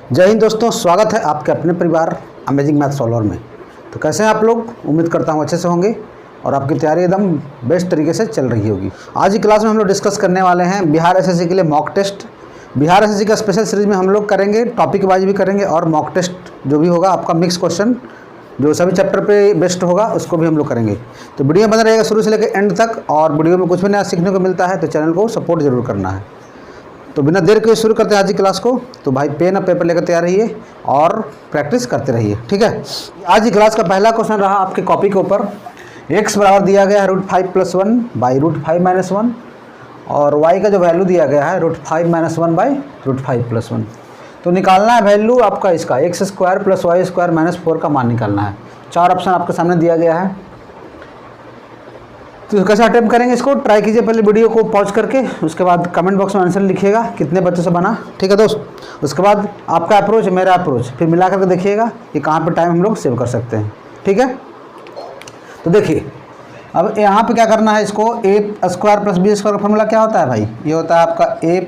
जय हिंद दोस्तों, स्वागत है आपके अपने परिवार अमेजिंग मैथ सॉल्वर में। तो कैसे हैं आप लोग? उम्मीद करता हूं अच्छे से होंगे और आपकी तैयारी एकदम बेस्ट तरीके से चल रही होगी। आज की क्लास में हम लोग डिस्कस करने वाले हैं बिहार एसएससी के लिए मॉक टेस्ट। बिहार एसएससी का स्पेशल सीरीज में हम लोग करेंगे, टॉपिक वाइज भी करेंगे और मॉक टेस्ट जो भी होगा आपका मिक्स क्वेश्चन जो सभी चैप्टर पे बेस्ट होगा उसको भी हम लोग करेंगे। तो वीडियो बना रहेगा शुरू से लेकर एंड तक, और वीडियो में कुछ भी नया सीखने को मिलता है तो चैनल को सपोर्ट जरूर करना है। तो बिना देर के शुरू करते हैं आज की क्लास को। तो भाई पेन और पेपर लेकर तैयार रहिए और प्रैक्टिस करते रहिए, ठीक है। आज की क्लास का पहला क्वेश्चन रहा आपके कॉपी के ऊपर। x बराबर दिया गया है √5 + 1 बाई √5 - 1 और y का जो वैल्यू दिया गया है √5 - 1 बाई √5 + 1। तो निकालना है वैल्यू आपका इसका x² + y² - 4 का मान निकालना है। चार ऑप्शन आपके सामने दिया गया है। तो कैसे अटेम्प्ट करेंगे इसको, ट्राई कीजिए। पहले वीडियो को पॉज करके उसके बाद कमेंट बॉक्स में आंसर लिखिएगा कितने बच्चों से बना, ठीक है दोस्त। उसके बाद आपका अप्रोच मेरा अप्रोच फिर मिला करके देखिएगा कि कहाँ पे टाइम हम लोग सेव कर सकते हैं, ठीक है। तो देखिए अब यहाँ पे क्या करना है, इसको a² + b² का फॉर्मूला क्या होता है भाई? ये होता है आपका a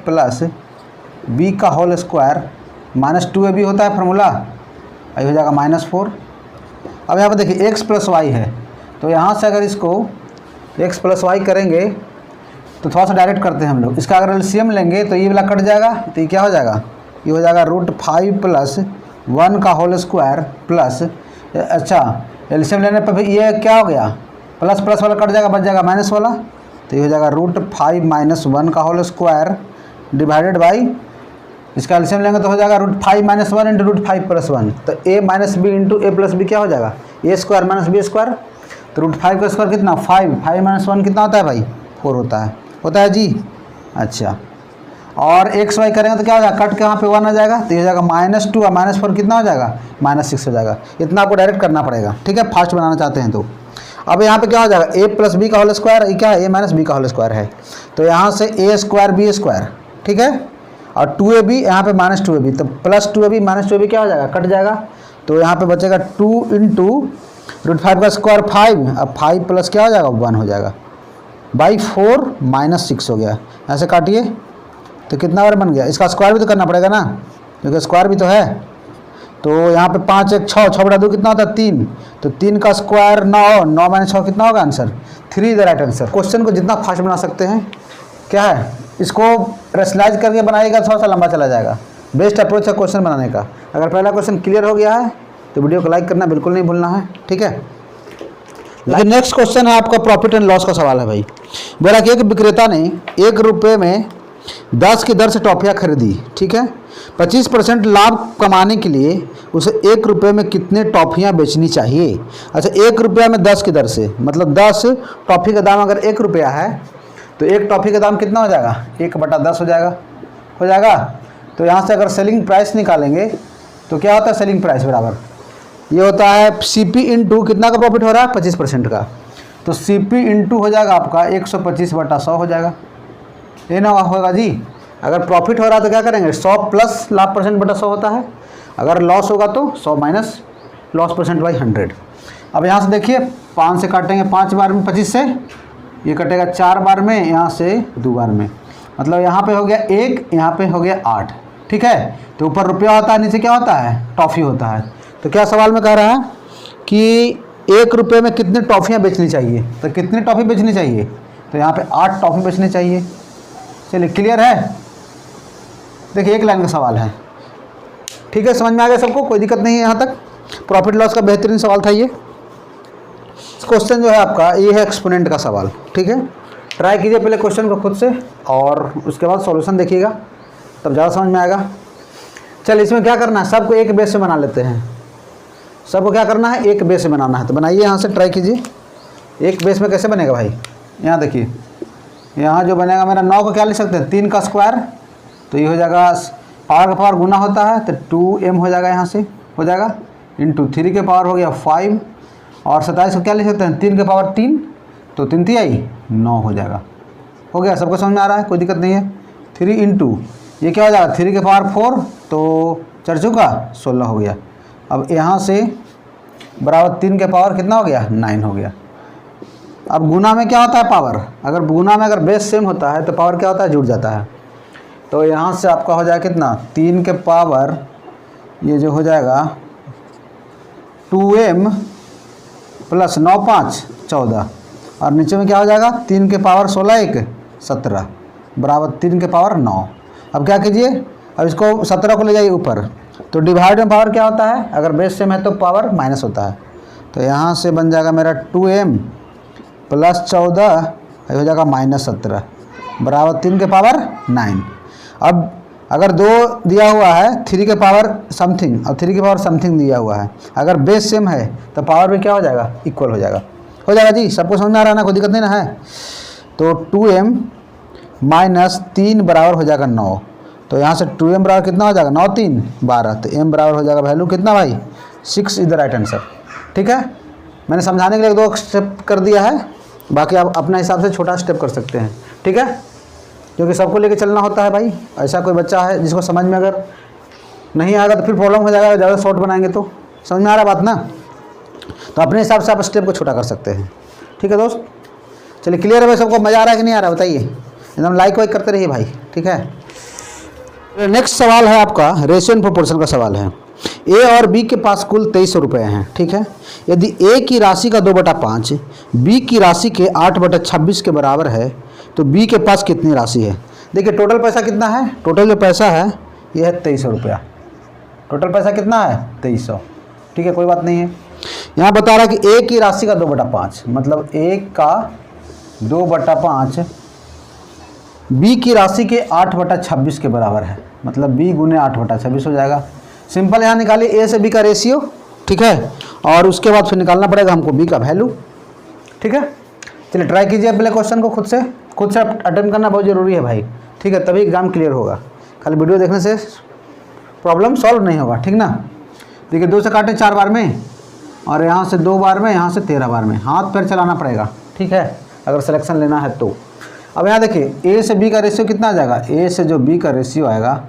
+ b का होल स्क्वायर - 2ab होता है फार्मूला। ये हो जाएगा -4। अब यहाँ पर देखिए x + y है, तो यहाँ से अगर इसको x + y करेंगे तो थोड़ा सा डायरेक्ट करते हैं हम लोग। इसका अगर एलसीएम लेंगे तो ये वाला कट जाएगा, तो ये क्या हो जाएगा? ये हो जाएगा √5 + 1 का होल स्क्वायर प्लस, अच्छा एलसीएम लेने पर ये क्या हो गया? प्लस प्लस वाला कट जाएगा, बच जाएगा माइनस वाला। तो ये हो जाएगा √5 - 1 का होल स्क्वायर डिवाइडेड बाई, इसका एलसीएम लेंगे तो हो जाएगा √5 - 1 × √5 + 1। तो a - b × a + b क्या हो जाएगा? a² - b²। तो √5 का स्क्वायर कितना? 5 - 1 कितना होता है भाई? 4 होता है जी। अच्छा, और x y करेंगे तो क्या हो जाएगा? कट के वहाँ पे 1 आ जाएगा, तो ये हो जाएगा -2 और -4 कितना हो जाएगा? -6 हो जाएगा। इतना आपको डायरेक्ट करना पड़ेगा, ठीक है, फास्ट बनाना चाहते हैं तो। अब यहाँ पे क्या हो जाएगा? a + b का होल स्क्वायर, ये क्या है? a - b का होल स्क्वायर है, तो यहाँ से a² b², ठीक है, और 2ab यहाँ पे -2ab, तो +2ab -2ab क्या हो जाएगा? कट जाएगा। तो यहाँ पे बचेगा 2 × √5 का स्क्वायर 5, अब 5 प्लस क्या हो जाएगा? 1 हो जाएगा बाई 4 -6 हो गया। ऐसे काटिए तो कितना बार बन गया? इसका स्क्वायर भी तो करना पड़ेगा ना, क्योंकि स्क्वायर भी तो है। तो यहाँ पे 5 1 6, 6 बटा 2 कितना होता है? 3। तो 3 का स्क्वायर 9, 9 - 6 कितना होगा? Answer 3 the right answer. Question को जितना फास्ट बना सकते हैं क्या है, इसको रेशनलाइज करके बनाइएगा, थोड़ा सा लंबा चला जाएगा। बेस्ट अप्रोच है क्वेश्चन बनाने का। अगर पहला क्वेश्चन क्लियर हो गया है तो वीडियो को लाइक करना बिल्कुल नहीं भूलना है, ठीक है। लेकिन नेक्स्ट क्वेश्चन है आपका प्रॉफिट एंड लॉस का सवाल है भाई। बोला कि एक विक्रेता ने 1 रुपये में 10 की दर से टॉफियाँ खरीदी, ठीक है। 25% लाभ कमाने के लिए उसे 1 रुपये में कितने टॉफियाँ बेचनी चाहिए? अच्छा, 1 रुपया में 10 की दर से, मतलब 10 टॉफ़ी का दाम अगर 1 रुपया है तो एक टॉफ़ी का दाम कितना हो जाएगा? 1/10 हो जाएगा। तो यहाँ से अगर सेलिंग प्राइस निकालेंगे तो क्या होता है? सेलिंग प्राइस बराबर ये होता है CP × कितना का प्रॉफिट हो रहा है? 25% का। तो CP × हो जाएगा आपका 125/100 हो जाएगा। ये ना होगा जी। अगर प्रॉफिट हो रहा है तो क्या करेंगे? 100 प्लस लाभ %/100 होता है। अगर लॉस होगा तो 100 माइनस लॉस %/100। अब यहाँ से देखिए 5 से काटेंगे 5 बार में, 25 से ये कटेगा 4 बार में, यहाँ से 2 बार में, मतलब यहाँ पे हो गया 1, यहाँ पे हो गया 8, ठीक है। तो ऊपर रुपया होता है, नीचे क्या होता है? टॉफ़ी होता है। तो क्या सवाल में कह रहा है कि 1 रुपये में कितनी टॉफ़ियाँ बेचनी चाहिए? तो कितनी टॉफ़ी बेचनी चाहिए? तो यहाँ पे 8 टॉफ़ी बेचनी चाहिए। चलिए क्लियर है। देखिए एक लाइन का सवाल है, ठीक है, समझ में आ गया सबको? कोई दिक्कत नहीं है यहाँ तक। प्रॉफिट लॉस का बेहतरीन सवाल था ये। क्वेश्चन जो है आपका ये है एक्सपोनेंट का सवाल, ठीक है। ट्राई कीजिए पहले क्वेश्चन को खुद से और उसके बाद सॉल्यूशन देखिएगा, तब ज़्यादा समझ में आएगा। चलिए इसमें क्या करना है, सबको एक बेस से बना लेते हैं। सबको क्या करना है? एक बेस से बनाना है। तो बनाइए, यहाँ से ट्राई कीजिए। एक बेस में कैसे बनेगा भाई? यहाँ देखिए, यहाँ जो बनेगा मेरा 9 को क्या लिख सकते हैं? 3 का स्क्वायर, तो ये हो जाएगा पावर का पावर गुना होता है तो 2m हो जाएगा, यहाँ से हो जाएगा × 3 के पावर हो गया 5, और 27 को क्या लिख सकते हैं? 3 के पावर 3, तो 3 3 9 हो जाएगा। हो गया, सबको समझ में आ रहा है? कोई दिक्कत नहीं है। 3 × ये क्या हो जाएगा? 3 के पावर 4, तो 4 चौका 16 हो गया। अब यहाँ से बराबर 3 के पावर कितना हो गया? 9 हो गया। अब गुना में क्या होता है? पावर। अगर गुना में अगर बेस सेम होता है तो पावर क्या होता है? जुड़ जाता है। तो यहाँ से आपका हो जाए कितना? 3 के पावर ये जो हो जाएगा 2m प्लस 9 5 14 और नीचे में क्या हो जाएगा 3 के पावर 16 1 17 बराबर 3 के पावर 9। अब क्या कीजिए, अब इसको 17 को ले जाइए ऊपर, तो डिवाइड में पावर क्या होता है, अगर बेस सेम है तो पावर माइनस होता है। तो यहाँ से बन जाएगा मेरा 2m प्लस 14 हो जाएगा माइनस 17 बराबर 3 के पावर 9। अब अगर 2 दिया हुआ है 3 के पावर समथिंग और 3 के पावर समथिंग दिया हुआ है, अगर बेस सेम है तो पावर भी क्या हो जाएगा, इक्वल हो जाएगा जी। सबको समझ में आ रहा है ना, कोई दिक्कत नहीं ना है। तो 2m माइनस 3 बराबर हो जाएगा 9। तो यहाँ से 2m बराबर कितना हो जाएगा 9 3 12, तो m बराबर हो जाएगा वैल्यू कितना भाई 6 इज द राइट आंसर। ठीक है, मैंने समझाने के लिए 2 स्टेप कर दिया है, बाकी आप अपना हिसाब से छोटा स्टेप कर सकते हैं। ठीक है, क्योंकि सबको लेके चलना होता है भाई। ऐसा कोई बच्चा है जिसको समझ में अगर नहीं आएगा तो फिर प्रॉब्लम हो जाएगा, ज़्यादा शॉर्ट बनाएंगे तो। समझ में आ रहा बात ना, तो अपने हिसाब से आप स्टेप को छोटा कर सकते हैं। ठीक है दोस्त, चलिए क्लियर है भाई, सबको मज़ा आ रहा है कि नहीं आ रहा बताइए, एकदम लाइक वाइक करते रहिए भाई। ठीक है, नेक्स्ट सवाल है आपका रेशियो एंड प्रोपोर्शन का सवाल है। ए और बी के पास कुल 2300 रुपये हैं। ठीक है, यदि ए की राशि का 2/5 बी की राशि के 8/26 के बराबर है तो बी के पास कितनी राशि है। देखिए टोटल पैसा कितना है, टोटल जो पैसा है ये है 2300 रुपया। टोटल पैसा कितना है 2300। ठीक है, कोई बात नहीं है। यहाँ बता रहा है कि ए की राशि का 2/5 मतलब ए का 2/5 बी की राशि के 8/26 के बराबर है, मतलब बी गुने 8/26 हो जाएगा। सिंपल यहाँ निकालिए ए से बी का रेशियो। ठीक है, और उसके बाद फिर निकालना पड़ेगा हमको बी का वैल्यू। ठीक है, चलिए ट्राई कीजिए पहले क्वेश्चन को खुद से अटेम्प्ट करना बहुत ज़रूरी है भाई। ठीक है, तभी एग्जाम क्लियर होगा, खाली वीडियो देखने से प्रॉब्लम सॉल्व नहीं होगा। ठीक ना, देखिए 2 से काटे 4 बार में और यहाँ से 2 बार में, यहाँ से 13 बार में, हाथ पैर चलाना पड़ेगा। ठीक है, अगर सिलेक्शन लेना है तो। अब यहाँ देखिए ए से बी का रेशियो कितना आ जाएगा, ए से जो बी का रेशियो आएगा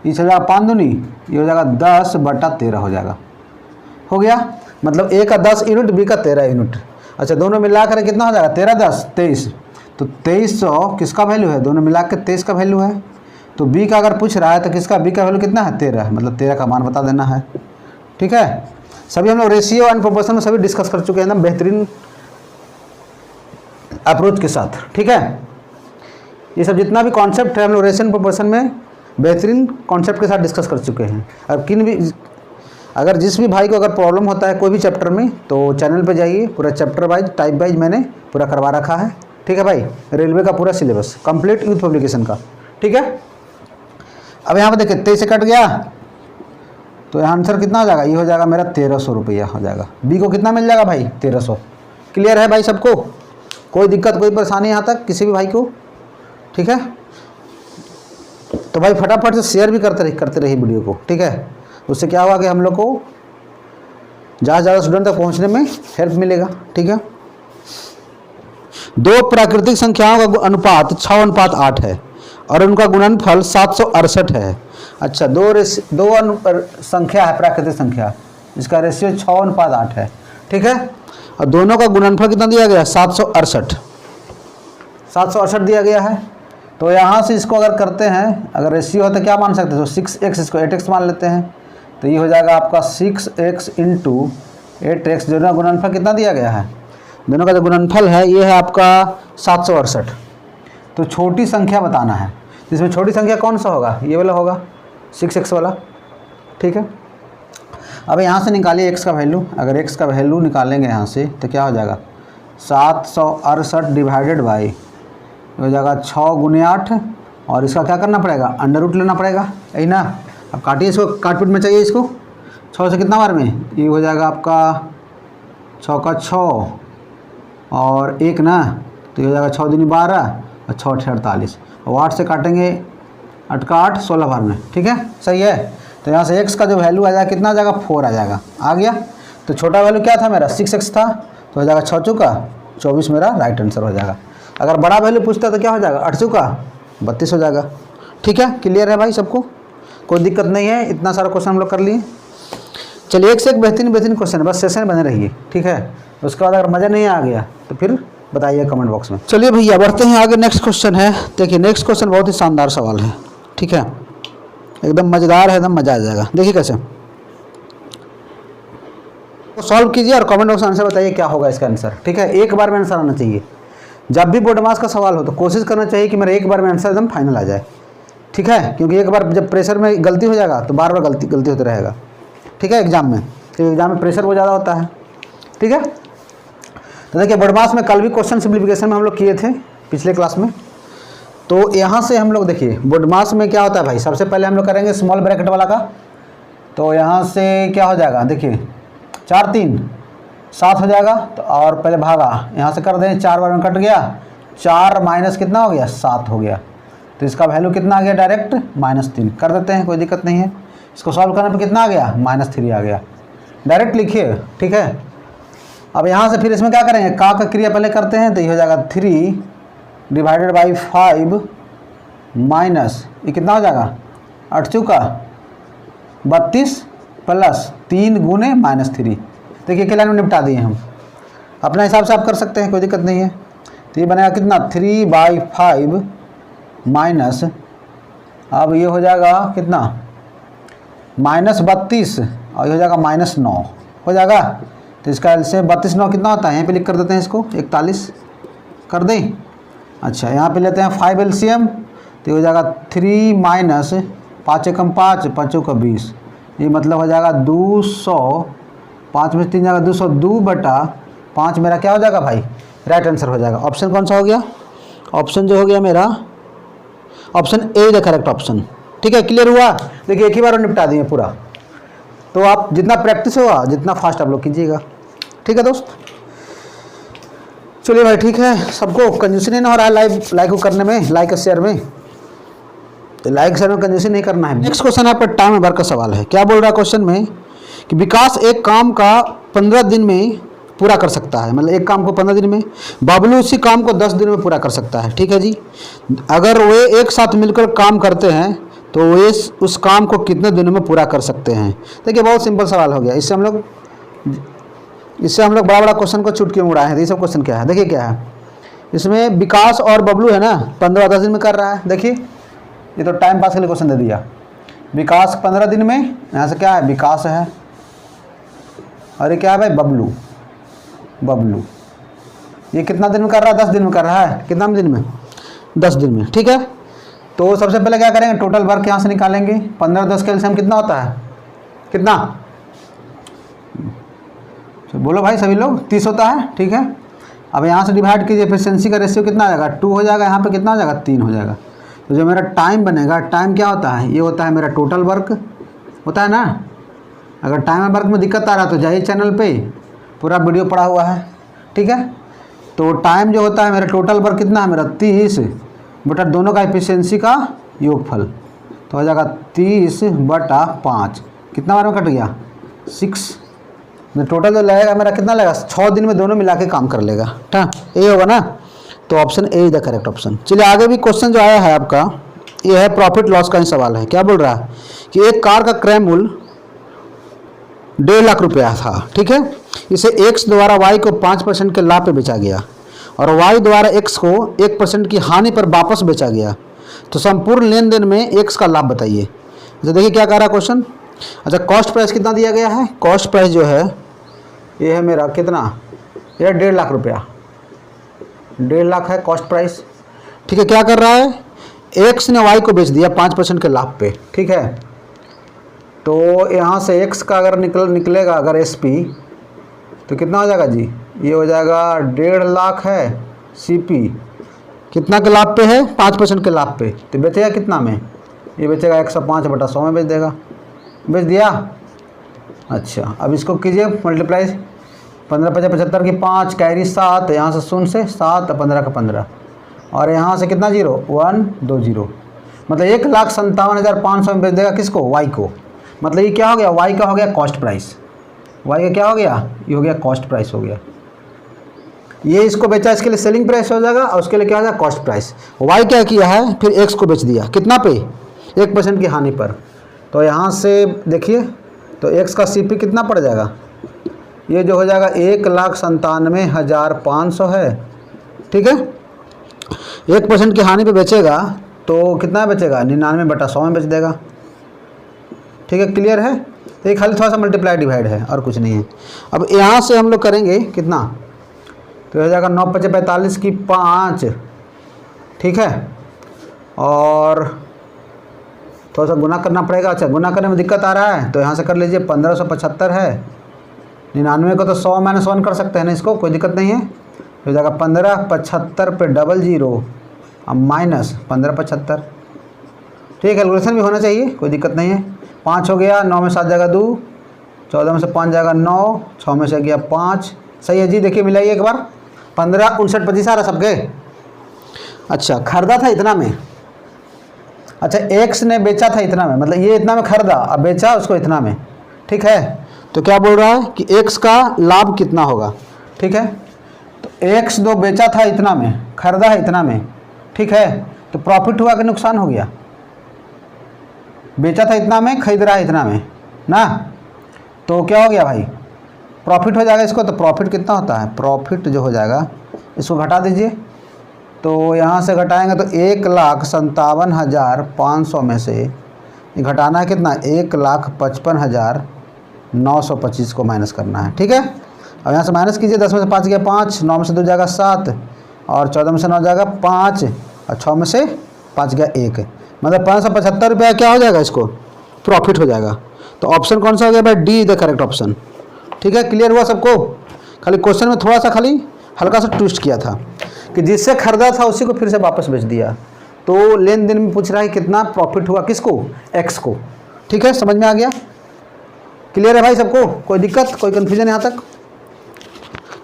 ये चल जाएगा 5 दूनी, ये हो जाएगा 10/13 हो जाएगा। हो गया, मतलब ए का 10 यूनिट बी का 13 यूनिट। अच्छा, दोनों मिला कर कितना हो जाएगा 13 10 23, तो 2300 किसका वैल्यू है, दोनों मिला के 23 का वैल्यू है। तो बी का अगर पूछ रहा है तो किसका, बी का वैल्यू कितना है 13, मतलब 13 का मान बता देना है। ठीक है, सभी हम लोग रेशियो एंड प्रोपोर्शन में सभी डिस्कस कर चुके हैं एकदम बेहतरीन अप्रोच के साथ। ठीक है, ये सब जितना भी कॉन्सेप्ट है हम लोग रेशियो एंड प्रोपोर्शन में बेहतरीन कॉन्सेप्ट के साथ डिस्कस कर चुके हैं। अब अगर जिस भी भाई को अगर प्रॉब्लम होता है कोई भी चैप्टर में तो चैनल पे जाइए, पूरा चैप्टर वाइज टाइप वाइज मैंने पूरा करवा रखा है। ठीक है भाई, रेलवे का पूरा सिलेबस कंप्लीट यूथ पब्लिकेशन का। ठीक है, अब यहाँ पर देखिए 23 से कट गया तो यहाँ आंसर कितना हो जाएगा, ये हो जाएगा मेरा 1300 रुपया हो जाएगा। बी को कितना मिल जाएगा भाई 1300। क्लियर है भाई सबको, कोई दिक्कत कोई परेशानी यहाँ तक किसी भी भाई को। ठीक है, तो भाई फटाफट से शेयर भी करते रहिए वीडियो को। ठीक है, उससे क्या होगा कि हम लोग को ज़्यादा से ज़्यादा स्टूडेंट तक पहुँचने में हेल्प मिलेगा। ठीक है, 2 प्राकृतिक संख्याओं का अनुपात 6:8 है और उनका गुणनफल 768 है। अच्छा, दो संख्या है प्राकृतिक संख्या, इसका रेशियो 6:8 है। ठीक है, और दोनों का गुणनफल कितना दिया गया 768 दिया गया है। तो यहाँ से इसको अगर करते हैं, अगर रेशियो है तो क्या मान सकते हैं, तो 6x इसको 8x मान लेते हैं, तो ये हो जाएगा आपका 6x × 8x। दोनों का गुणनफल कितना दिया गया है, दोनों का जो गुणनफल है ये है आपका 768। तो छोटी संख्या बताना है, जिसमें छोटी संख्या कौन सा होगा, ये वाला होगा 6x वाला। ठीक है, अब यहाँ से निकालिए x का वैल्यू। अगर x का वैल्यू निकालेंगे यहाँ से तो क्या हो जाएगा 768 डिवाइडेड बाई हो जाएगा 6 × 8 और इसका क्या करना पड़ेगा अंडर रूट लेना पड़ेगा, यही ना। अब काटिए इसको, काटपीट में चाहिए इसको 6 से कितना बार में, ये हो जाएगा आपका 6 का 6 और 1 ना, तो ये हो जाएगा 6 दूनी 12 और 6 × 48 और 8 से काटेंगे 8 का 8 16 बार में। ठीक है, सही है। तो यहाँ से x का जो वैल्यू आ जाएगा कितना आ जाएगा 4 आ जाएगा, आ गया। तो छोटा वैल्यू क्या था मेरा 6x था, तो हो जाएगा 6 चौका 24 मेरा राइट आंसर हो जाएगा। अगर बड़ा वैल्यू पूछता है तो क्या हो जाएगा 8 चौका 32 हो जाएगा। ठीक है, क्लियर है भाई सबको, कोई दिक्कत नहीं है। इतना सारा क्वेश्चन हम लोग कर लिए। चलिए एक से एक बेहतरीन क्वेश्चन, बस सेशन बने रहिए। ठीक है, उसके बाद अगर मज़ा नहीं आ गया तो फिर बताइए कमेंट बॉक्स में। चलिए भैया बढ़ते हैं आगे। नेक्स्ट क्वेश्चन है, देखिए नेक्स्ट क्वेश्चन बहुत ही शानदार सवाल है। ठीक है, एकदम मज़ेदार है, एकदम मज़ा आ जाएगा। देखिए कैसे तो सॉल्व कीजिए और कमेंट बॉक्स में आंसर बताइए क्या होगा इसका आंसर। ठीक है, एक बार में आंसर आना चाहिए। जब भी बोर्ड मास का सवाल हो तो कोशिश करना चाहिए कि मेरा एक बार में आंसर एकदम फाइनल आ जाए। ठीक है, क्योंकि एक बार जब प्रेशर में गलती हो जाएगा तो बार बार गलती होते रहेगा। ठीक है, एग्जाम में, तो एग्जाम में प्रेशर बहुत ज़्यादा होता है। ठीक है, तो देखिए बोर्ड मास में कल भी क्वेश्चन सिंप्लीफिकेशन में हम लोग किए थे पिछले क्लास में। तो यहाँ से हम लोग देखिए बोर्ड मास में क्या होता है भाई, सबसे पहले हम लोग करेंगे स्मॉल ब्रैकेट वाला का। तो यहाँ से क्या हो जाएगा, देखिए 4 3 7 हो जाएगा। तो और पहले भागा यहाँ से कर दें, 4 बार में कट गया, 4 माइनस कितना हो गया, 7 हो गया। तो इसका वैल्यू कितना आ गया, डायरेक्ट -3 कर देते हैं, कोई दिक्कत नहीं है। इसको सॉल्व करने पे कितना आ गया, -3 आ गया। डायरेक्ट लिखिए। ठीक है, अब यहाँ से फिर इसमें क्या करेंगे, का क्रिया पहले करते हैं। तो ये हो जाएगा 3 डिवाइडेड बाई 5 माइनस ये कितना हो जाएगा, 8 चौका 32 प्लस 3 गुने -3। देखिए एक लाइन में निपटा दिए हम, अपने हिसाब से आप कर सकते हैं, कोई दिक्कत नहीं है। तो ये बनेगा कितना, 3/5 माइनस, अब ये हो जाएगा कितना, -32 और ये हो जाएगा -9 हो जाएगा। तो इसका से 32 9 कितना होता है, यहाँ पे लिख कर देते हैं इसको, 41 कर दें। अच्छा यहाँ पे लेते हैं 5 LCM, तो हो जाएगा 3 माइनस 5 एकम 5 5 का 20, ये मतलब हो जाएगा 200, 5 में 3 जाएगा 202/5 मेरा क्या हो जाएगा भाई, राइट आंसर हो जाएगा। ऑप्शन कौन सा हो गया, ऑप्शन जो हो गया मेरा option A the correct option. ठीक है, क्लियर हुआ। देखिए एक ही बार निपटा दिए पूरा। तो आप जितना प्रैक्टिस होगा जितना फास्ट आप लोग कीजिएगा। ठीक है दोस्त, चलिए भाई ठीक है, सबको कंजूसी नहीं ना हो रहा है लाइक करने में, लाइक और शेयर में। तो लाइक शेयर में कंजूसी नहीं करना है। नेक्स्ट क्वेश्चन आपका टाइम एवर का सवाल है। क्या बोल रहा है क्वेश्चन में कि विकास एक काम का 15 दिन में पूरा कर सकता है, मतलब एक काम को 15 दिन में, बाबलू उसी काम को 10 दिन में पूरा कर सकता है। ठीक है जी, अगर वे एक साथ मिलकर काम करते हैं तो वे उस काम को कितने दिनों में पूरा कर सकते हैं। देखिए बहुत सिंपल सवाल हो गया। इससे हम लोग बड़ा बड़ा क्वेश्चन को चुटकी में उड़ाए हैं। ये सब क्वेश्चन क्या है, देखिए क्या है इसमें, विकास और बबलू है ना 15-10 दिन में कर रहा है। देखिए ये तो टाइम पास के लिए क्वेश्चन दे दिया। विकास 15 दिन में, यहाँ से क्या है, विकास है, और ये क्या है भाई, बबलू। ये कितना दिन में कर रहा है, 10 दिन में कर रहा है। कितना दिन में, 10 दिन में। ठीक है, तो सबसे पहले क्या करेंगे, टोटल वर्क यहाँ से निकालेंगे। 15 10 का एलसीएम कितना होता है, कितना, तो बोलो भाई सभी लोग, 30 होता है। ठीक है, अब यहाँ से डिवाइड कीजिए, एफिशिएंसी का रेशियो कितना आ जाएगा, 2 हो जाएगा। यहाँ पे कितना हो जाएगा, 3 हो जाएगा। तो जो मेरा टाइम बनेगा, टाइम क्या होता है, ये होता है मेरा टोटल वर्क होता है ना। अगर टाइम वर्क में दिक्कत आ रहा है तो जाइए चैनल पे, पूरा वीडियो पड़ा हुआ है। ठीक है, तो टाइम जो होता है मेरा टोटल वर्क कितना है मेरा, 30 बटा दोनों का एफिशिएंसी का योगफल, तो हो जाएगा 30/5। कितना बार में कट गया, 6। टोटल जो लगेगा मेरा कितना लगेगा, 6 दिन में दोनों मिला के काम कर लेगा। ठीक, ये होगा ना। तो option A is the correct option. चलिए आगे भी क्वेश्चन जो आया है आपका, ये है प्रॉफिट लॉस का ही सवाल है। क्या बोल रहा है कि एक कार का क्रय मूल्य 1.5 लाख रुपया था। ठीक है, इसे एक्स द्वारा वाई को 5% के लाभ पे बेचा गया और वाई द्वारा एक्स को 1% की हानि पर वापस बेचा गया। तो संपूर्ण लेन देन में एक्स का लाभ बताइए। तो देखिए क्या कह रहा है क्वेश्चन। अच्छा, कॉस्ट प्राइस कितना दिया गया है, कॉस्ट प्राइस जो है ये है मेरा कितना, ये 1.5 लाख रुपया, 1.5 लाख है कॉस्ट प्राइस। ठीक है, क्या कर रहा है, एक्स ने वाई को बेच दिया 5% के लाभ पे। ठीक है, तो यहाँ से एक्स का अगर निकलेगा अगर एसपी, तो कितना हो जाएगा जी, ये हो जाएगा 1.5 लाख है। सीपी कितना के लाभ पे है, 5% के लाभ पे, तो बेचेगा कितना में, ये बेचेगा 105/100 में बेच देगा, बेच दिया। अच्छा, अब इसको कीजिए मल्टीप्लाई, 15 5 75 की 5 कैरी 7, यहाँ से 0 से 7, 15 का 15, और यहाँ से कितना 0 1 2 0, मतलब 1,57,500 में बेच देगा किसको, वाई को। मतलब ये क्या हो गया, वाई का हो गया कॉस्ट प्राइस, वाई का क्या हो गया, ये हो गया कॉस्ट प्राइस हो गया। ये इसको बेचा, इसके लिए सेलिंग प्राइस हो जाएगा और उसके लिए क्या हो जाएगा कॉस्ट प्राइस। वाई क्या किया है, फिर एक्स को बेच दिया कितना पे, 1% की हानि पर। तो यहाँ से देखिए, तो एक्स का सीपी कितना पड़ जाएगा, ये जो हो जाएगा 1,97,500 है। ठीक है, 1% की हानि पे बेचेगा तो कितना बेचेगा, 99/100 में बेच देगा। ठीक है, क्लियर है। तो ये खाली थोड़ा सा मल्टीप्लाई डिवाइड है और कुछ नहीं है। अब यहाँ से हम लोग करेंगे कितना, तो हो जाएगा 9 × 5 = 45 की 5, ठीक है, और थोड़ा सा गुना करना पड़ेगा। अच्छा, गुना करने में दिक्कत आ रहा है तो यहाँ से कर लीजिए, 1575 है, 99 को तो 100 - 1 कर सकते हैं ना, इसको कोई दिक्कत नहीं है। हो जाएगा 1575 पे 00 और माइनस 1575, ठीक है। कैलकुलेशन भी होना चाहिए, कोई दिक्कत नहीं है। 5 हो गया, 9 में 7 जाएगा 2, 14 में से 5 जाएगा 9, 6 में से गया 5, सही है जी। देखिए मिलाइए एक बार, 15 59 25 आ रहा सबके। अच्छा, खरीदा था इतना में, अच्छा एक्स ने बेचा था इतना में, मतलब ये इतना में खरीदा, अब बेचा उसको इतना में, ठीक है। तो क्या बोल रहा है कि एक्स का लाभ कितना होगा, ठीक है। तो एक्स दो बेचा था इतना में, खरीदा है इतना में, ठीक है। तो प्रॉफिट हुआ कि नुकसान हो गया? बेचा था इतना में, खरीद रहा है इतना में ना, तो क्या हो गया भाई, प्रॉफिट हो जाएगा इसको। तो प्रॉफिट कितना होता है, प्रॉफिट जो हो जाएगा इसको घटा दीजिए, तो यहाँ से घटाएंगे तो 1,57,500 में से ये घटाना है कितना, 1,55,925 को माइनस करना है, ठीक है। अब यहाँ से माइनस कीजिए, 10 में से 5 गया 5, 9 में से 2 जाएगा 7, और 14 में से 9 जाएगा 5, और 6 में से 5 गया 1, मतलब 575 रुपया क्या हो जाएगा, इसको प्रॉफिट हो जाएगा। तो ऑप्शन कौन सा हो गया भाई, डी द करेक्ट ऑप्शन, ठीक है। क्लियर हुआ सबको? खाली क्वेश्चन में थोड़ा सा खाली हल्का सा ट्विस्ट किया था कि जिससे खरीदा था उसी को फिर से वापस बेच दिया। तो लेन देन में पूछ रहा है कितना प्रॉफिट हुआ, किसको, एक्स को, ठीक है। समझ में आ गया? क्लियर है भाई सबको? कोई दिक्कत, कोई कन्फ्यूजन यहाँ तक?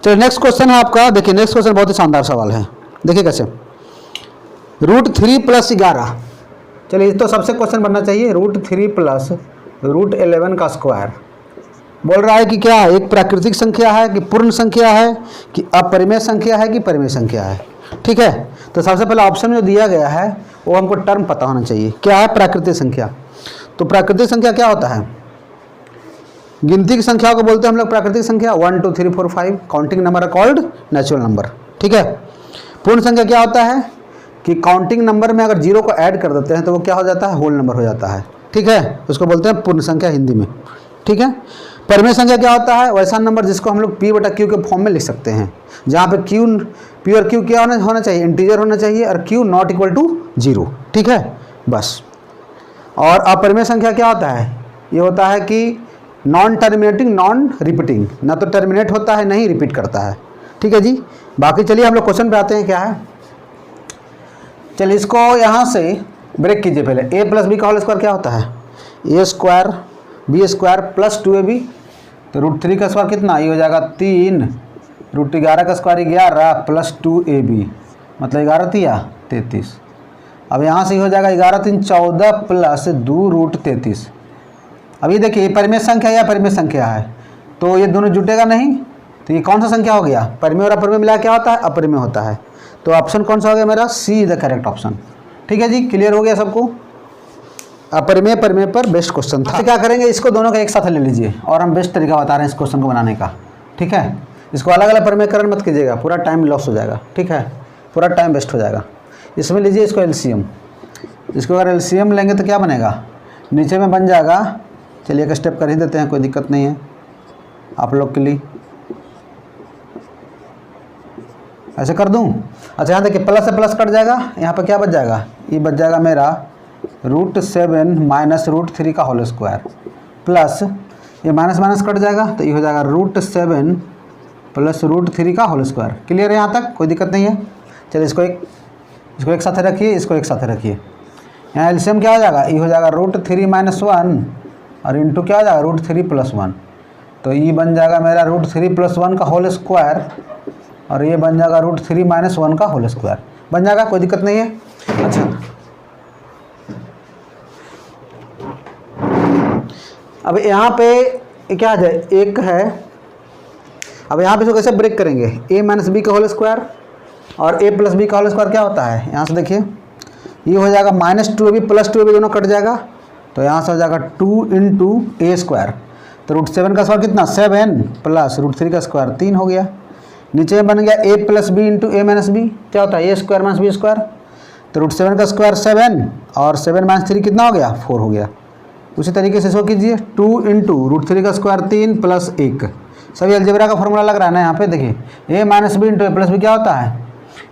चलिए नेक्स्ट क्वेश्चन है आपका। देखिए नेक्स्ट क्वेश्चन बहुत ही शानदार सवाल है, देखिए कैसे, √3 + 11। चलिए तो सबसे क्वेश्चन बनना चाहिए, √3 + √11 का स्क्वायर। बोल रहा है कि क्या है, एक प्राकृतिक संख्या है कि पूर्ण संख्या है कि अपरिमेय संख्या है कि परिमेय संख्या है, ठीक है। तो सबसे पहले ऑप्शन में जो दिया गया है वो हमको टर्म पता होना चाहिए, क्या है प्राकृतिक संख्या। तो प्राकृतिक संख्या क्या होता है, गिनती की संख्याओं को बोलते हैं हम लोग प्राकृतिक संख्या, 1 2 3 4 5 counting number are called natural number, ठीक है। पूर्ण संख्या क्या होता है कि काउंटिंग नंबर में अगर 0 को ऐड कर देते हैं तो वो क्या हो जाता है, होल नंबर हो जाता है, ठीक है। उसको बोलते हैं पूर्ण संख्या हिंदी में, ठीक है। परिमेय संख्या क्या होता है, वैसा नंबर जिसको हम लोग P/Q के फॉर्म में लिख सकते हैं, जहाँ पे P और Q क्या होना चाहिए, इंटीजर होना चाहिए, और Q ≠ 0, ठीक है, बस। और अपरिमेय संख्या क्या होता है, ये होता है कि नॉन टर्मिनेटिंग नॉन रिपीटिंग, ना तो टर्मिनेट होता है नहीं रिपीट करता है, ठीक है जी। बाकी चलिए हम लोग क्वेश्चन पे आते हैं, क्या है। चलिए इसको यहाँ से ब्रेक कीजिए पहले। a + b का होल स्क्वायर क्या होता है, a² b² + 2ab। तो √3 का स्क्वायर कितना, ये हो जाएगा 3, √11 का स्क्वायर 11 + 2ab, मतलब 11 तिया 33। अब यहाँ से हो जाएगा 11 3 14 + 2 √33। अब ये देखिए, ये परिमेय संख्या या परिमेय संख्या है, तो ये दोनों जुटेगा नहीं, तो ये कौन सा संख्या हो गया, परिमेय और अपरिमेय मिला क्या होता है, अपरिमेय होता है। तो ऑप्शन कौन सा हो गया मेरा, सी द करेक्ट ऑप्शन, ठीक है जी। क्लियर हो गया सबको? अपरिमेय परिमेय पर बेस्ट क्वेश्चन था। क्या करेंगे, इसको दोनों का एक साथ ले लीजिए, और हम बेस्ट तरीका बता रहे हैं इस क्वेश्चन को बनाने का, ठीक है। इसको अलग अलग परिमेयकरण मत कीजिएगा, पूरा टाइम लॉस हो जाएगा, ठीक है, पूरा टाइम वेस्ट हो जाएगा। इसमें लीजिए इसको LCM, इसको अगर LCM लेंगे तो क्या बनेगा, नीचे में बन जाएगा, चलिए एक स्टेप कर ही देते हैं, कोई दिक्कत नहीं है आप लोग के लिए, ऐसे कर दूं। अच्छा यहाँ देखिए, प्लस से प्लस कट जाएगा, यहाँ पर क्या बच जाएगा, ये बच जाएगा मेरा √7 - √3 का होल स्क्वायर, प्लस ये माइनस माइनस कट जाएगा, तो ये हो जाएगा √7 + √3 का होल स्क्वायर। क्लियर है यहाँ तक, कोई दिक्कत नहीं है। चलिए इसको एक साथ रखिए, इसको एक साथ रखिए। यहाँ एलसीएम क्या हो जाएगा, ये हो जाएगा √3 - 1 और इंटू क्या हो जाएगा √3 + 1, तो ये बन जाएगा मेरा √3 + 1 का होल स्क्वायर, और ये बन जाएगा √3 - 1 का होल स्क्वायर, बन जाएगा, कोई दिक्कत नहीं है। अच्छा अब यहाँ पे क्या आ जाए, एक है, अब यहाँ पे इसको कैसे ब्रेक करेंगे, a - b का होल स्क्वायर और a + b का होल स्क्वायर क्या होता है, यहाँ से देखिए ये हो जाएगा -2ab + 2ab, दोनों कट जाएगा, तो यहाँ से हो जाएगा 2 × a², तो √7 का स्क्वायर कितना 7 + √3 का स्क्वायर 3 हो गया। नीचे में बन गया a + b × a - b, क्या होता है a² - b², तो √7 का स्क्वायर 7 और 7 - 3 कितना हो गया 4 हो गया, उसी तरीके से इसको कीजिए 2 इंटू रूट 3 का स्क्वायर 3 प्लस 1। सभी अलजेब्रा का फॉर्मूला लग रहा है ना यहाँ पे, देखिए ए माइनस बी इंटू ए प्लस बी क्या होता है,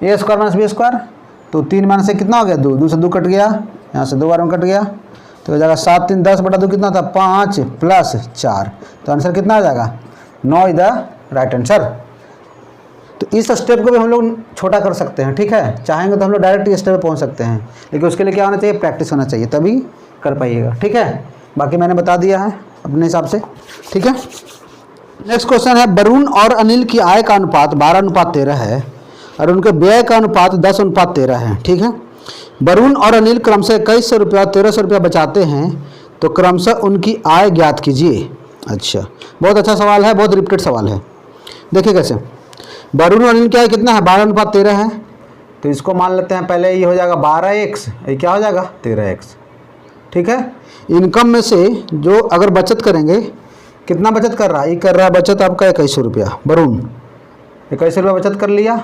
ए स्क्वायर माइनस बी स्क्वायर। तो 3 माइनस से कितना हो गया 2, 2 से 2 कट गया, यहाँ से 2 बार में कट गया, तो हो जाएगा 7 3 10 बटा 2 कितना था 5 प्लस 4। तो आंसर कितना आ जाएगा 9 इज द राइट आंसर। तो इस स्टेप को भी हम लोग छोटा कर सकते हैं, ठीक है, चाहेंगे तो हम लोग डायरेक्ट इस स्टेप पे पहुंच सकते हैं, लेकिन उसके लिए क्या होना चाहिए, प्रैक्टिस होना चाहिए, तभी कर पाइएगा, ठीक है। बाकी मैंने बता दिया है अपने हिसाब से, ठीक है। नेक्स्ट क्वेश्चन है, वरुण और अनिल की आय का अनुपात 12:13 है और उनके व्यय का अनुपात 10:13 है, ठीक है। वरुण और अनिल क्रमशः 2100 रुपया और 1300 रुपया बचाते हैं, तो क्रमशः उनकी आय ज्ञात कीजिए। अच्छा, बहुत अच्छा सवाल है, बहुत रिपीटेड सवाल है। देखिए कैसे, वरुण और अनिल की आय कितना है 12:13 है, तो इसको मान लेते हैं पहले, ये हो जाएगा 12x, ये क्या हो जाएगा 13x, ठीक है। इनकम में से जो अगर बचत करेंगे, कितना बचत कर रहा है, ये कर रहा है बचत आपका 2100 रुपया, वरुण 2100 रुपया बचत कर लिया,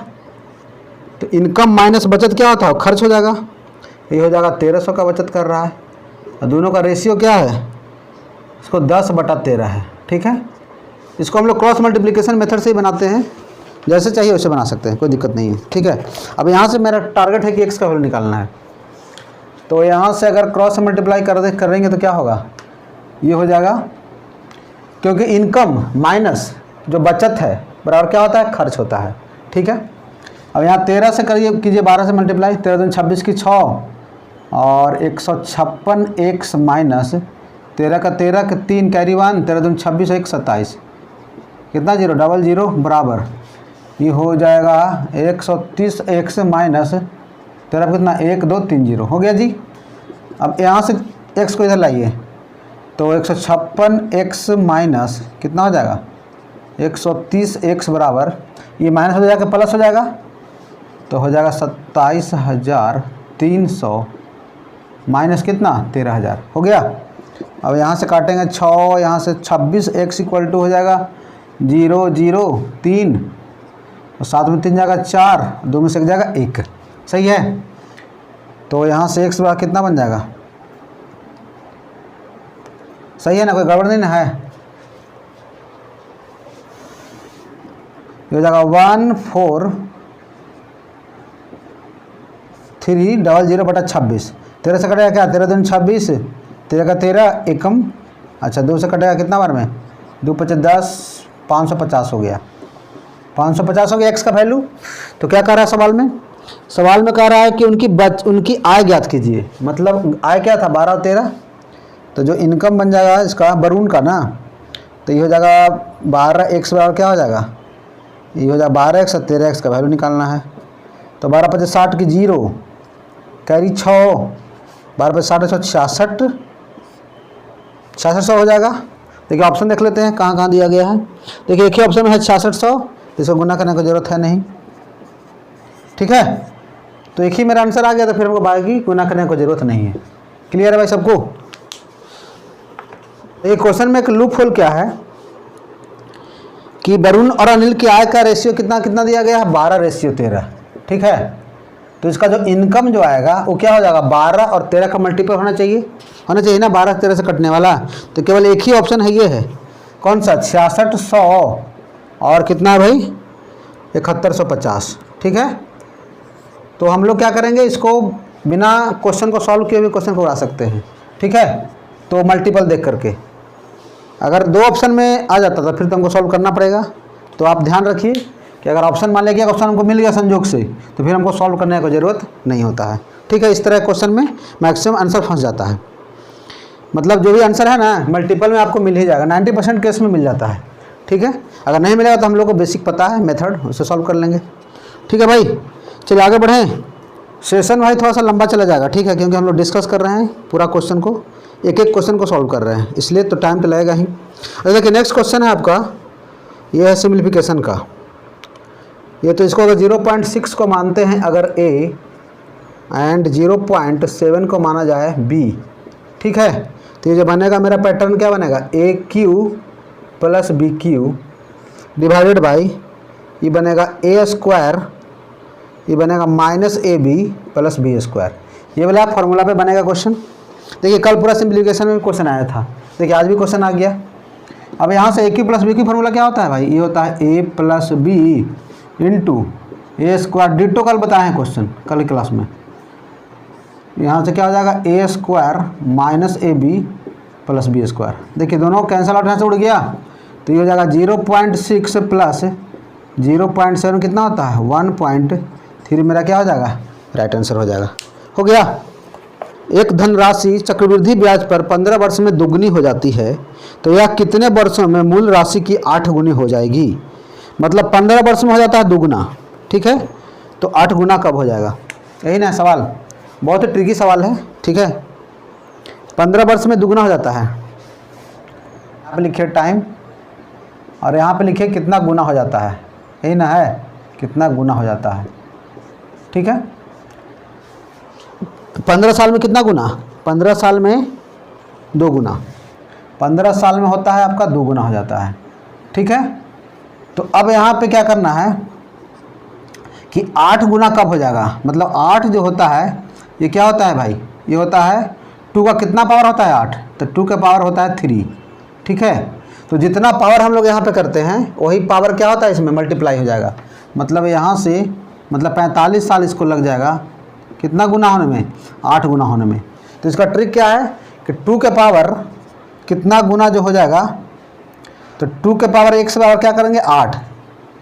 तो इनकम माइनस बचत क्या होता है, खर्च हो जाएगा, ये हो जाएगा 1300 का बचत कर रहा है, और दोनों का रेशियो क्या है, इसको 10/13 है, ठीक है। इसको हम लोग क्रॉस मल्टीप्लिकेशन मेथड से ही बनाते हैं, जैसे चाहिए वैसे बना सकते हैं, कोई दिक्कत नहीं है, ठीक है। अब यहाँ से मेरा टारगेट है कि x का वैल्यू निकालना है, तो यहाँ से अगर क्रॉस मल्टीप्लाई करेंगे तो क्या होगा, ये हो जाएगा, क्योंकि इनकम माइनस जो बचत है बराबर क्या होता है, खर्च होता है, ठीक है। अब यहाँ 13 से करिए, कीजिए 12 से मल्टीप्लाई, 13 दूनी 26 की 6 और 156x माइनस 13 का 13 के 3 कैरी 1, 13 दूनी 26 और 1 27, कितना 0 00 बराबर, ये हो जाएगा 130x माइनस 13 कितना 1 2 3 0 हो गया जी। अब यहाँ से x को इधर लाइए, तो 156x माइनस कितना हो जाएगा 130x बराबर, ये माइनस हो जाएगा प्लस हो जाएगा, तो हो जाएगा 27,300 माइनस कितना 13,000 हो गया। अब यहाँ से काटेंगे 6, यहाँ से 26x इक्वल टू हो जाएगा 0 0 3, और 7 में 3 जाएगा 4, 2 में से 1 जाएगा 1, सही है। तो यहाँ से x बराबर कितना बन जाएगा, सही है ना, कोई गड़बड़ नहीं ना है, ये हो जाएगा 14300 बटा 26, 13 से कटेगा क्या 13 दूनी 26, 13 का 13 एकम, अच्छा 2 से कटेगा कितना बार में 2 5 10, 550 हो गया, 550 हो गया x का वैल्यू। तो क्या कह रहा है सवाल में, सवाल में कह रहा है कि उनकी आय ज्ञात कीजिए, मतलब आय क्या था 12 और 13, तो जो इनकम बन जाएगा इसका वरुण का ना, तो ये हो जाएगा 12x बराबर क्या हो जाएगा, ये हो जाएगा 12x और 13x का वैल्यू निकालना है, तो 12 5 60 की 0 कैरी 6, 12 5 60 66 6600 हो जाएगा। देखिए ऑप्शन देख लेते हैं कहाँ कहाँ दिया गया है, देखिए एक ही ऑप्शन में है 6600, इसको गुना करने की जरूरत है नहीं, ठीक है। तो एक ही मेरा आंसर आ गया, तो फिर हमको बाकी गुना करने की जरूरत नहीं है। क्लियर है भाई सबको। एक क्वेश्चन में एक लूप होल क्या है कि वरुण और अनिल की आय का रेशियो कितना कितना दिया गया है 12:13, ठीक है। तो इसका जो इनकम जो आएगा वो क्या हो जाएगा 12 और 13 का मल्टीपल होना चाहिए ना, 12 13 से कटने वाला। तो केवल एक ही ऑप्शन है, ये है कौन सा 6600 और कितना है भाई 7150, ठीक है। तो हम लोग क्या करेंगे, इसको बिना क्वेश्चन को सॉल्व किए हुए क्वेश्चन को उड़ा सकते हैं, ठीक है। तो मल्टीपल देख करके, अगर 2 ऑप्शन में आ जाता तो फिर तो हमको सॉल्व करना पड़ेगा। तो आप ध्यान रखिए कि अगर ऑप्शन मान लिया ऑप्शन हमको मिल गया संजोग से, तो फिर हमको सॉल्व करने की ज़रूरत नहीं होता है, ठीक है। इस तरह क्वेश्चन में मैक्सिमम आंसर फंस जाता है, मतलब जो भी आंसर है ना मल्टीपल में आपको मिल ही जाएगा, 90% केस में मिल जाता है, ठीक है। अगर नहीं मिलेगा तो हम लोग को बेसिक पता है मेथड, उससे सॉल्व कर लेंगे, ठीक है भाई। चलिए आगे बढ़ें, सेशन भाई थोड़ा सा लंबा चला जाएगा, ठीक है, क्योंकि हम लोग डिस्कस कर रहे हैं पूरा क्वेश्चन को, एक एक क्वेश्चन को सॉल्व कर रहे हैं, इसलिए तो टाइम तो लगेगा ही। देखिए नेक्स्ट क्वेश्चन है आपका, ये है सिम्प्लीफिकेशन का। ये तो इसको अगर 0.6 को मानते हैं अगर a एंड 0.7 को माना जाए b, ठीक है। तो ये जो बनेगा मेरा पैटर्न क्या बनेगा AQ plus BQ divided by, ये बनेगा A², ये बनेगा -AB प्लस B²। ये वाला फार्मूला पे बनेगा क्वेश्चन। देखिए कल पूरा सिंप्लीफिकेशन में क्वेश्चन आया था, देखिए आज भी क्वेश्चन आ गया। अब यहाँ से ए क्यू प्लस बी की फॉर्मूला क्या होता है भाई, ये होता है ए प्लस बी इंटू ए स्क्वायर। डिटो कल बताए हैं क्वेश्चन कल की क्लास में। यहाँ से क्या हो जाएगा, A square minus A B plus B square. देखिए दोनों कैंसिल आउट यहाँ से उड़ गया, तो ये हो जाएगा 0.6 प्लस 0.7 कितना होता है 1.3। मेरा क्या हो जाएगा, राइट आंसर हो जाएगा। हो गया। एक धनराशि चक्रवृद्धि ब्याज पर 15 वर्ष में दुगनी हो जाती है, तो यह कितने वर्षों में मूल राशि की 8 गुनी हो जाएगी। मतलब 15 वर्ष में हो जाता है दुगना, ठीक है, तो 8 गुना कब हो जाएगा, यही ना सवाल। बहुत ही ट्रिकी सवाल है, ठीक है। 15 वर्ष में दुगना हो जाता है, यहाँ पे लिखिए टाइम और यहाँ पे लिखिए कितना गुना हो जाता है, यही ना है, कितना गुना हो जाता है, ठीक है। 15 साल में कितना गुना, 15 साल में 2 गुना, 15 साल में होता है आपका 2 गुना हो जाता है, ठीक है। तो अब यहाँ पे क्या करना है कि 8 गुना कब हो जाएगा, मतलब 8 जो होता है ये क्या होता है भाई, ये होता है 2 का कितना पावर होता है 8, तो 2 का पावर होता है 3, ठीक है। तो जितना पावर हम लोग यहाँ पे करते हैं वही पावर क्या होता है इसमें मल्टीप्लाई हो जाएगा। मतलब यहाँ से मतलब 45 साल इसको लग जाएगा कितना गुना होने में, 8 गुना होने में। तो इसका ट्रिक क्या है कि 2 के पावर कितना गुना जो हो जाएगा, तो 2 के पावर x के पावर क्या करेंगे 8,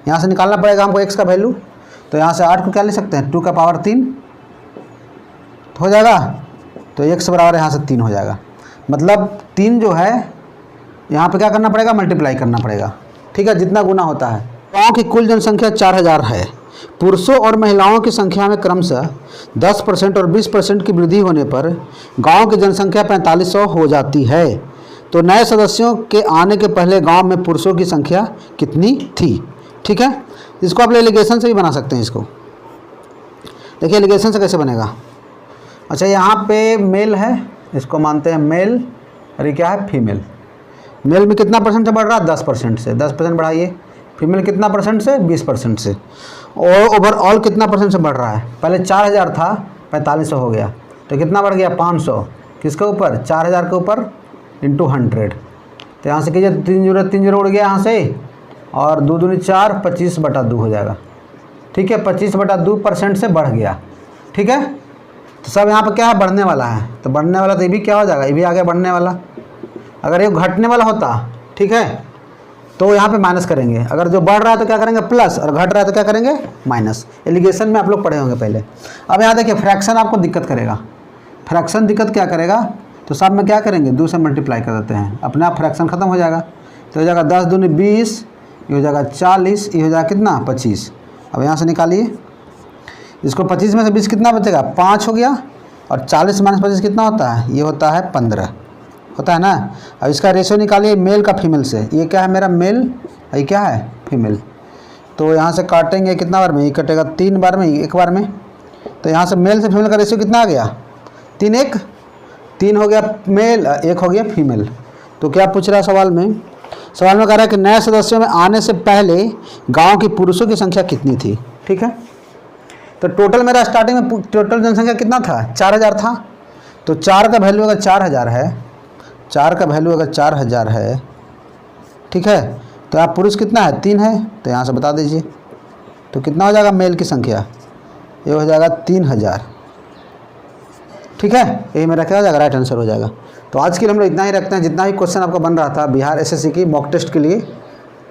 यहाँ से निकालना पड़ेगा हमको x का वैल्यू। तो यहाँ से 8 को क्या ले सकते हैं 2 का पावर 3 हो जाएगा, तो x बराबर यहाँ से 3 हो जाएगा। मतलब 3 जो है यहाँ पे क्या करना पड़ेगा, मल्टीप्लाई करना पड़ेगा, ठीक है, जितना गुना होता है। गाँव की कुल जनसंख्या 4000 है। पुरुषों और महिलाओं की संख्या में क्रमशः 10% और 20% की वृद्धि होने पर गांव की जनसंख्या 4500 हो जाती है। तो नए सदस्यों के आने के पहले गांव में पुरुषों की संख्या कितनी थी, ठीक है। इसको आप एलिगेशन से भी बना सकते हैं। इसको देखिए एलिगेशन से कैसे बनेगा। अच्छा यहाँ पे मेल है, इसको मानते हैं मेल, और ये क्या है फीमेल। मेल में कितना परसेंट से बढ़ रहा है 10% से, 10% बढ़ाइए। फीमेल कितना परसेंट से 20% से। और ओवरऑल कितना परसेंट से बढ़ रहा है, पहले 4000 था 4500 हो गया, तो कितना बढ़ गया 500, किसके ऊपर 4000 के ऊपर इंटू 100। तो यहाँ से कीजिए 3 जीरो उड़ गया यहाँ से, और 2 दूनी 4, 25/2 हो जाएगा, ठीक है। 25/2% से बढ़ गया, ठीक है। तो सब यहाँ पर क्या है बढ़ने वाला है, तो बढ़ने वाला तो ये भी क्या हो जाएगा, ये भी आ गया बढ़ने वाला। अगर ये घटने वाला होता, ठीक है, तो यहाँ पे माइनस करेंगे। अगर जो बढ़ रहा है तो क्या करेंगे प्लस, और घट रहा है तो क्या करेंगे माइनस। एलिगेशन में आप लोग पढ़े होंगे पहले। अब यहाँ देखिए फ्रैक्शन आपको दिक्कत करेगा। फ्रैक्शन दिक्कत क्या करेगा, तो सब में क्या करेंगे 2 से मल्टीप्लाई कर देते हैं, अपने आप फ्रैक्शन खत्म हो जाएगा। तो हो जाएगा 10 दूनी 20, ये हो जाएगा 40, ये हो जाएगा कितना 25। अब यहाँ से निकालिए इसको, 25 में से 20 कितना बचेगा 5 हो गया, और 40 माइनस 25 कितना होता है, ये होता है 15 होता है ना। अब इसका रेशियो निकालिए मेल का फीमेल से। ये क्या है मेरा मेल, ये क्या है फीमेल। तो यहाँ से काटेंगे कितना बार में, ये कटेगा 3 बार में, एक बार में। तो यहाँ से मेल से फीमेल का रेशियो कितना आ गया 3 हो गया मेल, 1 हो गया फीमेल। तो क्या पूछ रहा है सवाल में, कह रहा है कि नए सदस्यों में आने से पहले गाँव की पुरुषों की संख्या कितनी थी, ठीक है। तो टोटल मेरा स्टार्टिंग में टोटल जनसंख्या कितना था 4000 था। तो 4 का वैल्यू अगर 4000 है, 4 का वैल्यू अगर 4000 है, ठीक है, तो आप पुरुष कितना है 3 है, तो यहाँ से बता दीजिए। तो कितना हो जाएगा मेल की संख्या, ये हो जाएगा 3000, ठीक है। ये मेरा क्या हो जाएगा राइट आंसर हो जाएगा। तो आज के लिए हम लोग इतना ही रखते हैं। जितना भी क्वेश्चन आपका बन रहा था बिहार एसएससी की मॉक टेस्ट के लिए,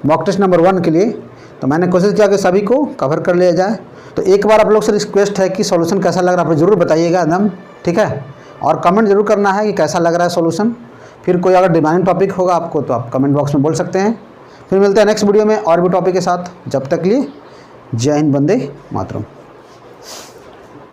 मॉक टेस्ट नंबर 1 के लिए, तो मैंने कोशिश किया कि सभी को कवर कर लिया जाए। तो एक बार आप लोग से रिक्वेस्ट है कि सॉल्यूशन कैसा लग रहा है आप ज़रूर बताइएगा एकदम, ठीक है। और कमेंट जरूर करना है कि कैसा लग रहा है सॉल्यूशन। फिर कोई अगर डिमांडिंग टॉपिक होगा आपको तो आप कमेंट बॉक्स में बोल सकते हैं। फिर मिलते हैं नेक्स्ट वीडियो में और भी टॉपिक के साथ। जब तक लिए जय हिंद, वंदे मातरम।